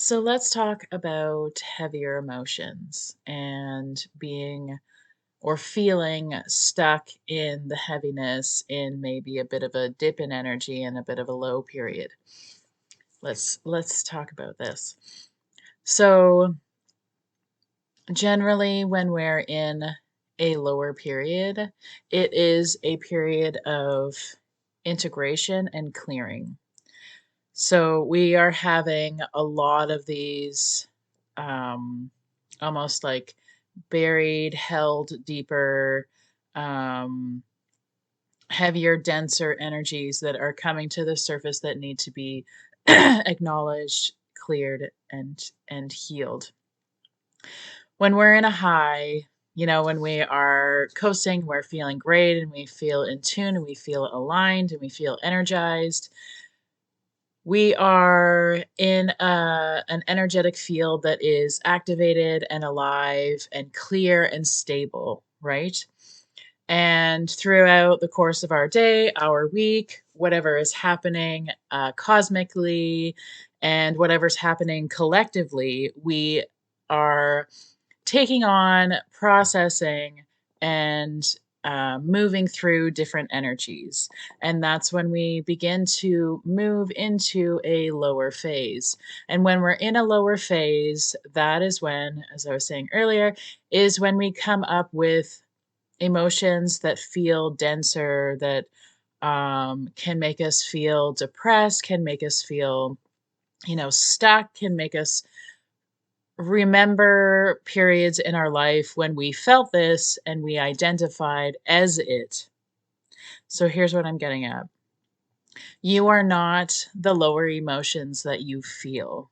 So let's talk about heavier emotions and being or feeling stuck in the heaviness in maybe a bit of a dip in energy and a bit of a low period. Let's talk about this. So generally when we're in a lower period, it is a period of integration and clearing. So we are having a lot of these um, almost like buried, held deeper, um, heavier, denser energies that are coming to the surface that need to be acknowledged, cleared, and healed. When we're in a high, when we are coasting, we're feeling great and we feel in tune and we feel aligned and we feel energized. We are in an energetic field that is activated and alive and clear and stable, right? And throughout the course of our day, our week, whatever is happening cosmically and whatever's happening collectively, we are taking on, processing, and moving through different energies. And that's when we begin to move into a lower phase. And when we're in a lower phase, that is when, as I was saying earlier, is when we come up with emotions that feel denser, that can make us feel depressed, can make us feel, stuck, can make us remember periods in our life when we felt this and we identified as it. So here's what I'm getting at. You are not the lower emotions that you feel.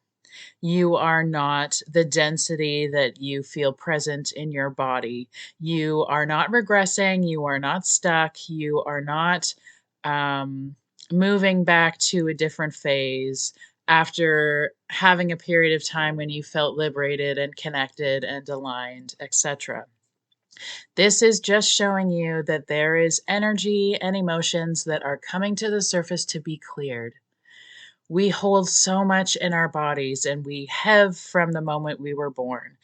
You are not the density that you feel present in your body. You are not regressing. You are not stuck. You are not um, moving back to a different phase after having a period of time when you felt liberated and connected and aligned, etc. This is just showing you that there is energy and emotions that are coming to the surface to be cleared. We hold so much in our bodies and we have from the moment we were born.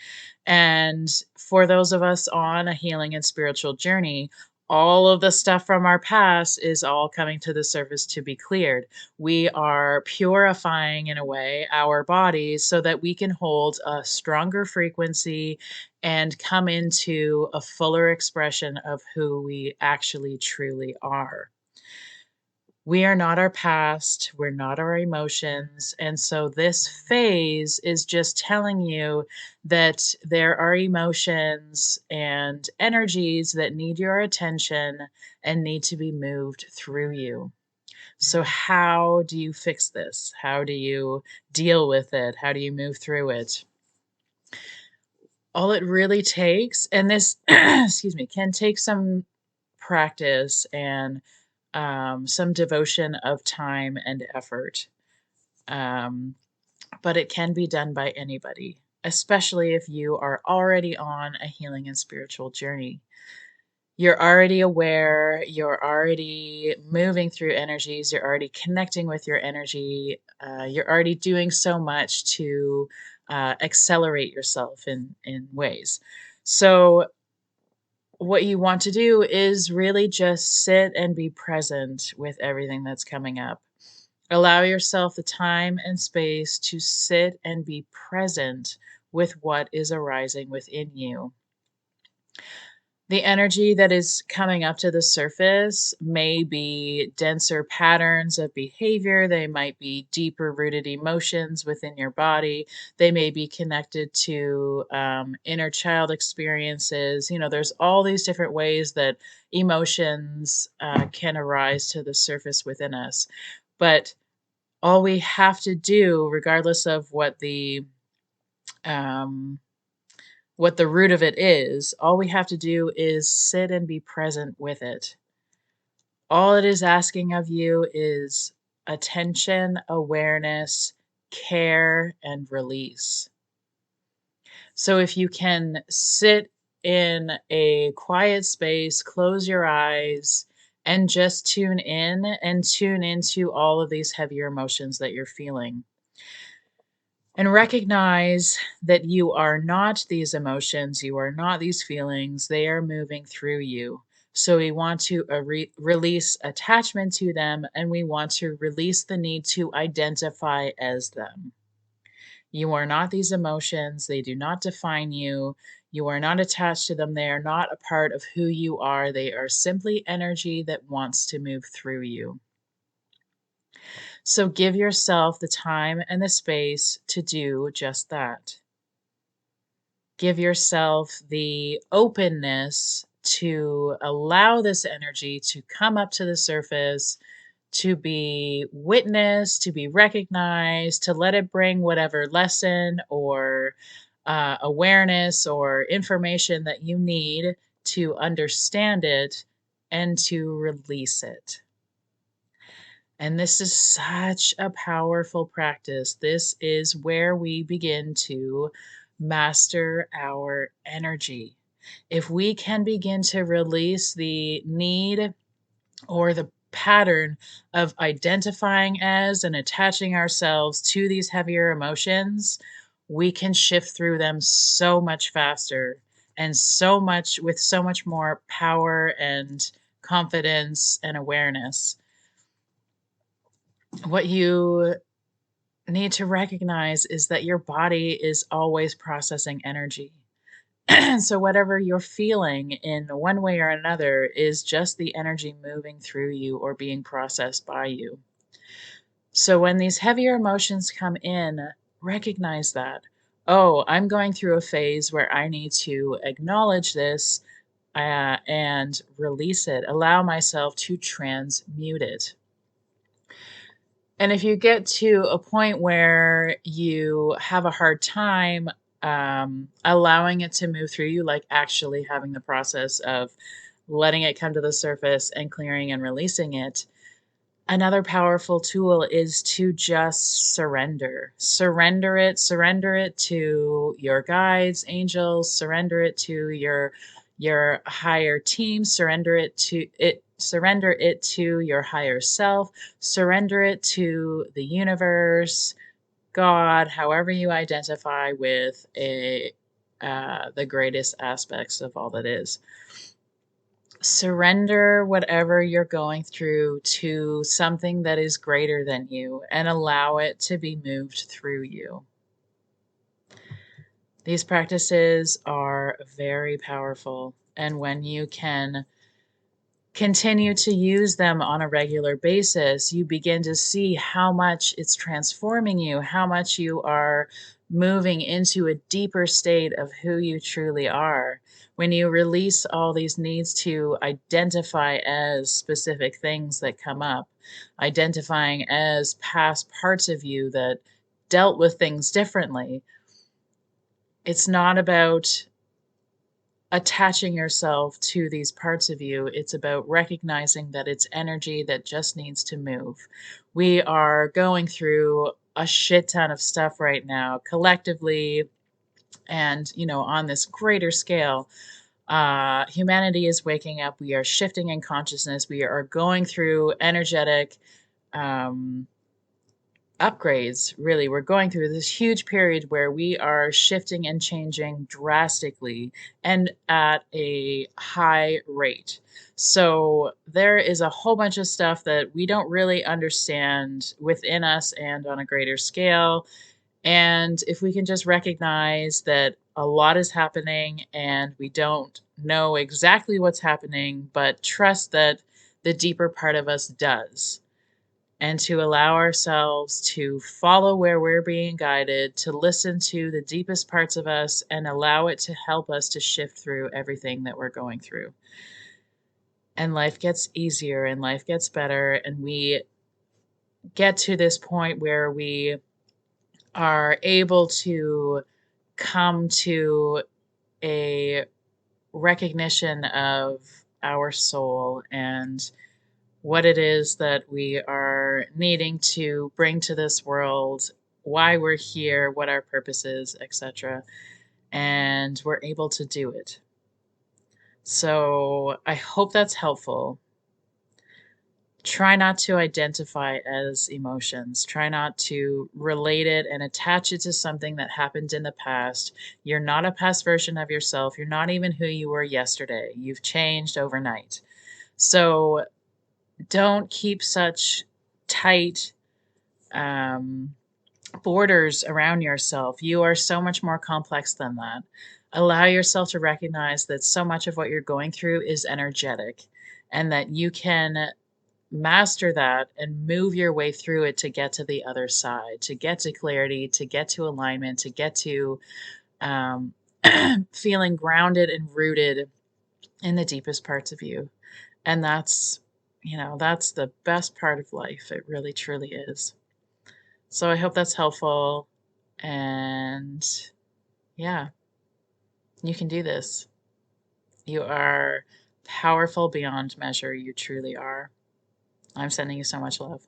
And for those of us on a healing and spiritual journey, all of the stuff from our past is all coming to the surface to be cleared. We are purifying, in a way, our bodies so that we can hold a stronger frequency and come into a fuller expression of who we actually truly are. We are not our past, we're not our emotions. And so this phase is just telling you that there are emotions and energies that need your attention and need to be moved through you. So, how do you fix this? How do you deal with it? How do you move through it? All it really takes, and this, excuse me, can take some practice and some devotion of time and effort. Um, but it can be done by anybody, especially if you are already on a healing and spiritual journey. You're already aware, you're already moving through energies, you're already connecting with your energy, you're already doing so much to accelerate yourself in ways. So, what you want to do is really just sit and be present with everything that's coming up. Allow yourself the time and space to sit and be present with what is arising within you. The energy that is coming up to the surface may be denser patterns of behavior. They might be deeper rooted emotions within your body. They may be connected to inner child experiences. There's all these different ways that emotions can arise to the surface within us. But all we have to do, regardless of um, what the root of it is, all we have to do is sit and be present with it. All it is asking of you is attention, awareness, care, and release. So if you can sit in a quiet space, close your eyes, and just tune in and tune into all of these heavier emotions that you're feeling. And recognize that you are not these emotions, you are not these feelings, they are moving through you. So we want to release attachment to them, and we want to release the need to identify as them. You are not these emotions, they do not define you. You are not attached to them, they are not a part of who you are. They are simply energy that wants to move through you. So give yourself the time and the space to do just that. Give yourself the openness to allow this energy to come up to the surface, to be witnessed, to be recognized, to let it bring whatever lesson or awareness or information that you need to understand it and to release it. And this is such a powerful practice. This is where we begin to master our energy. If we can begin to release the need or the pattern of identifying as and attaching ourselves to these heavier emotions, we can shift through them so much faster and so much with so much more power and confidence and awareness. What you need to recognize is that your body is always processing energy. So, whatever you're feeling in one way or another is just the energy moving through you or being processed by you. So, when these heavier emotions come in, recognize that. Oh, I'm going through a phase where I need to acknowledge this and release it, allow myself to transmute it. And if you get to a point where you have a hard time allowing it to move through you, like actually having the process of letting it come to the surface and clearing and releasing it, another powerful tool is to just surrender. Surrender it to your guides, angels, surrender it to your higher team, surrender it to your higher self, surrender it to the universe, God, however you identify with the greatest aspects of all that is. Surrender whatever you're going through to something that is greater than you and allow it to be moved through you. These practices are very powerful, and when you can continue to use them on a regular basis, you begin to see how much it's transforming you, how much you are moving into a deeper state of who you truly are. When you release all these needs to identify as specific things that come up, identifying as past parts of you that dealt with things differently, it's not about attaching yourself to these parts of you. It's about recognizing that it's energy that just needs to move. We are going through a shit ton of stuff right now, collectively, and on this greater scale. Humanity is waking up. We are shifting in consciousness. We are going through energetic um, upgrades. Really, we're going through this huge period where we are shifting and changing drastically and at a high rate. So there is a whole bunch of stuff that we don't really understand within us and on a greater scale. And if we can just recognize that a lot is happening and we don't know exactly what's happening, but trust that the deeper part of us does, and to allow ourselves to follow where we're being guided, to listen to the deepest parts of us and allow it to help us to shift through everything that we're going through. And life gets easier and life gets better. And we get to this point where we are able to come to a recognition of our soul and what it is that we are needing to bring to this world, why we're here, what our purpose is, etc. And we're able to do it. So I hope that's helpful. Try not to identify as emotions. Try not to relate it and attach it to something that happened in the past. You're not a past version of yourself. You're not even who you were yesterday. You've changed overnight. So don't keep such tight um, borders around yourself. You are so much more complex than that. Allow yourself to recognize that so much of what you're going through is energetic and that you can master that and move your way through it to get to the other side, to get to clarity, to get to alignment, to get to um, feeling grounded and rooted in the deepest parts of you. And that's the best part of life. It really, truly is. So I hope that's helpful. And yeah, you can do this. You are powerful beyond measure. You truly are. I'm sending you so much love.